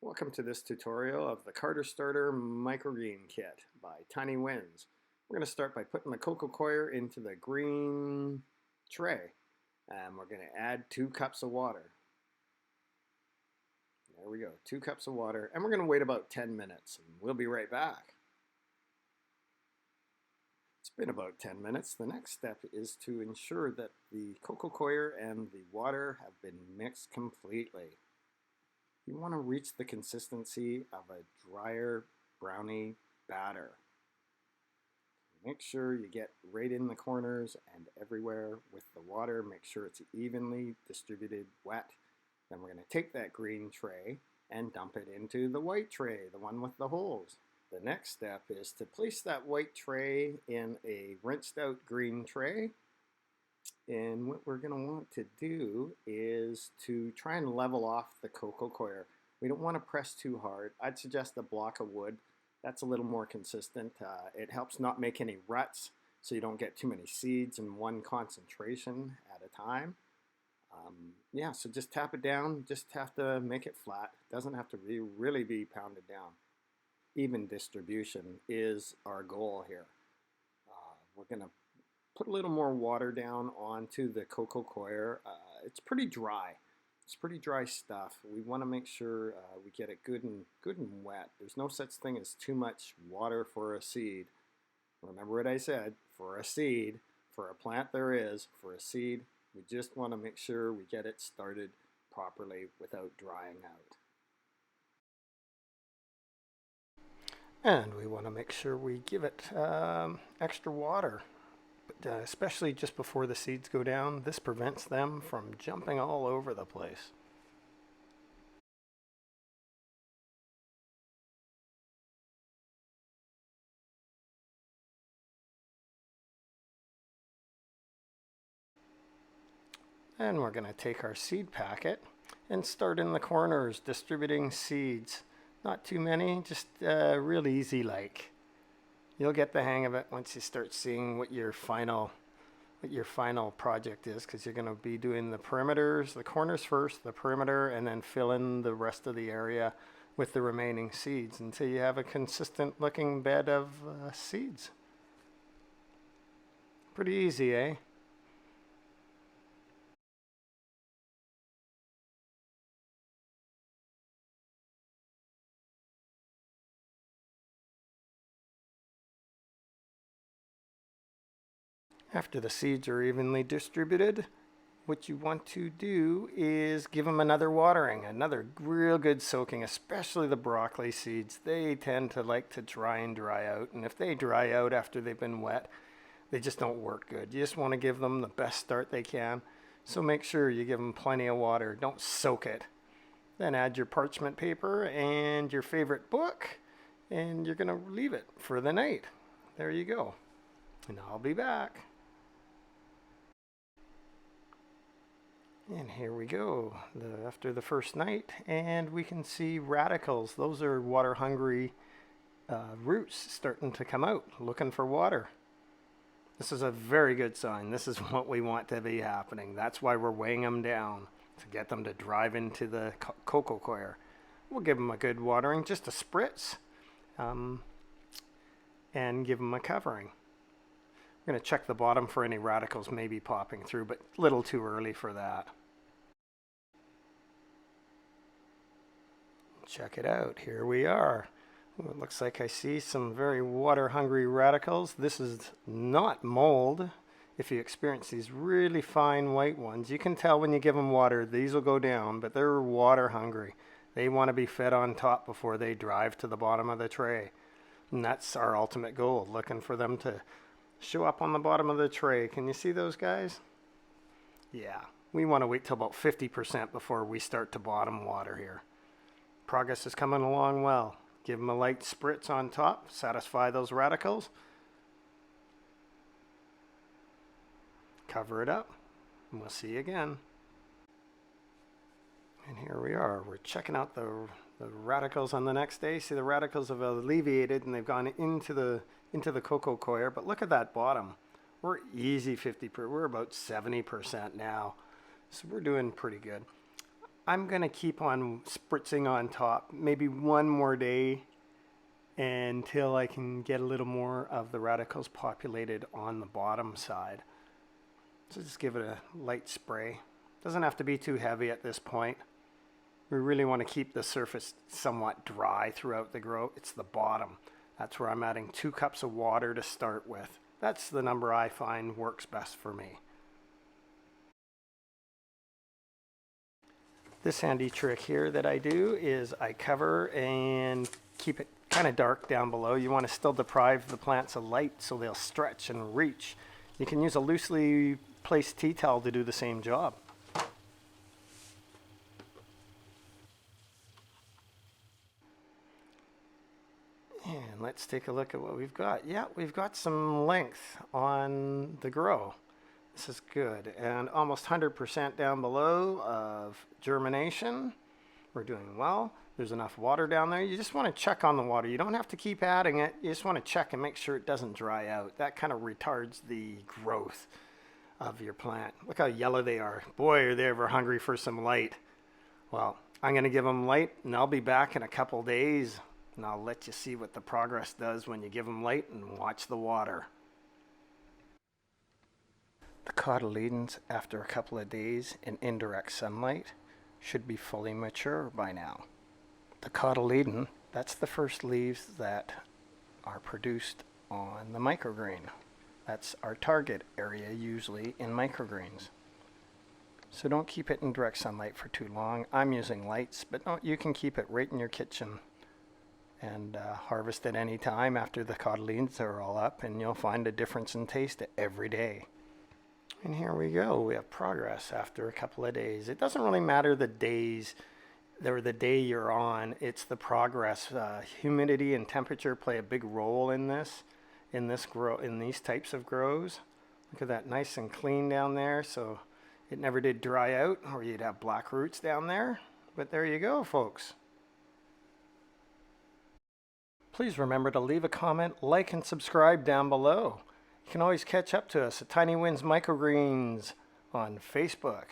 Welcome to this tutorial of the Carter Starter Microgreen kit by Tiny Winds. We're going to start by putting the cocoa coir into the green tray, and we're going to add 2 cups of water. There we go, 2 cups of water, and we're going to wait about 10 minutes, and we'll be right back. It's been about 10 minutes. The next step is to ensure that the cocoa coir and the water have been mixed completely. You want to reach the consistency of a drier brownie batter. Make sure you get right in the corners and everywhere with the water. Make sure it's evenly distributed wet. Then we're going to take that green tray and dump it into the white tray, the one with the holes. The next step is to place that white tray in a rinsed out green tray. And what we're going to want to do is to try and level off the cocoa coir. We don't want to press too hard. I'd suggest a block of wood. That's a little more consistent. It helps not make any ruts so you don't get too many seeds in one concentration at a time. Yeah, so just tap it down. Just have to make it flat. It doesn't have to really be pounded down. Even distribution is our goal here. We're going to put a little more water down onto the cocoa coir. It's pretty dry. It's pretty dry stuff. We want to make sure we get it good and wet. There's no such thing as too much water for a seed. Remember what I said, for a seed, for a plant there is, for a seed, we just want to make sure we get it started properly without drying out. And we want to make sure we give it extra water. Especially just before the seeds go down. This prevents them from jumping all over the place. And we're going to take our seed packet and start in the corners distributing seeds. Not too many, just real easy like. You'll get the hang of it once you start seeing what your final project is, because you're going to be doing the perimeters, the corners first, the perimeter, and then fill in the rest of the area with the remaining seeds until you have a consistent looking bed of seeds. Pretty easy, eh? After the seeds are evenly distributed, what you want to do is give them another watering, another real good soaking, especially the broccoli seeds. They tend to like to dry out, and if they dry out after they've been wet, they just don't work good. You just want to give them the best start they can, so make sure you give them plenty of water. Don't soak it. Then add your parchment paper and your favorite book, and you're going to leave it for the night. There you go. And I'll be back. And here we go, after the first night, and we can see radicals. Those are water-hungry roots starting to come out, looking for water. This is a very good sign. This is what we want to be happening. That's why we're weighing them down, to get them to drive into the cocoa coir. We'll give them a good watering, just a spritz, and give them a covering. We're going to check the bottom for any radicals maybe popping through, but a little too early for that. Check it out. Here we are. It looks like I see some very water-hungry radicals. This is not mold. If you experience these really fine white ones, you can tell when you give them water, these will go down, but they're water-hungry. They want to be fed on top before they drive to the bottom of the tray. And that's our ultimate goal, looking for them to show up on the bottom of the tray. Can you see those guys? Yeah, we want to wait till about 50% before we start to bottom water here. Progress is coming along well. Give them a light spritz on top, satisfy those radicals. Cover it up, and we'll see you again. And here we are. We're checking out the radicals on the next day. See, the radicals have alleviated and they've gone into the cocoa coir, but look at that bottom. We're easy 50%. We're about 70% now, so we're doing pretty good. I'm going to keep on spritzing on top, maybe one more day until I can get a little more of the radicals populated on the bottom side. So just give it a light spray. Doesn't have to be too heavy at this point. We really want to keep the surface somewhat dry throughout the grow. It's the bottom. That's where I'm adding 2 cups of water to start with. That's the number I find works best for me. This handy trick here that I do is I cover and keep it kind of dark down below. You want to still deprive the plants of light so they'll stretch and reach. You can use a loosely placed tea towel to do the same job. And let's take a look at what we've got. Yeah, we've got some length on the grow. This is good. And almost 100% down below of germination. We're doing well. There's enough water down there. You just want to check on the water. You don't have to keep adding it. You just want to check and make sure it doesn't dry out. That kind of retards the growth of your plant. Look how yellow they are. Boy, are they ever hungry for some light. Well, I'm going to give them light, and I'll be back in a couple days. And I'll let you see what the progress does when you give them light and watch the water. The cotyledons, after a couple of days in indirect sunlight, should be fully mature by now. The cotyledon, that's the first leaves that are produced on the microgreen. That's our target area usually in microgreens. So don't keep it in direct sunlight for too long. I'm using lights, but no, you can keep it right in your kitchen and harvest at any time after the cotyledons are all up, and you'll find a difference in taste every day. And here we go. We have progress after a couple of days. It doesn't really matter the days or the day you're on. It's the progress. Humidity and temperature play a big role in this in these types of grows. Look at that, nice and clean down there. So it never did dry out, or you'd have black roots down there. But there you go, folks. Please remember to leave a comment, like, and subscribe down below. You can always catch up to us at Tiny Wins Microgreens on Facebook.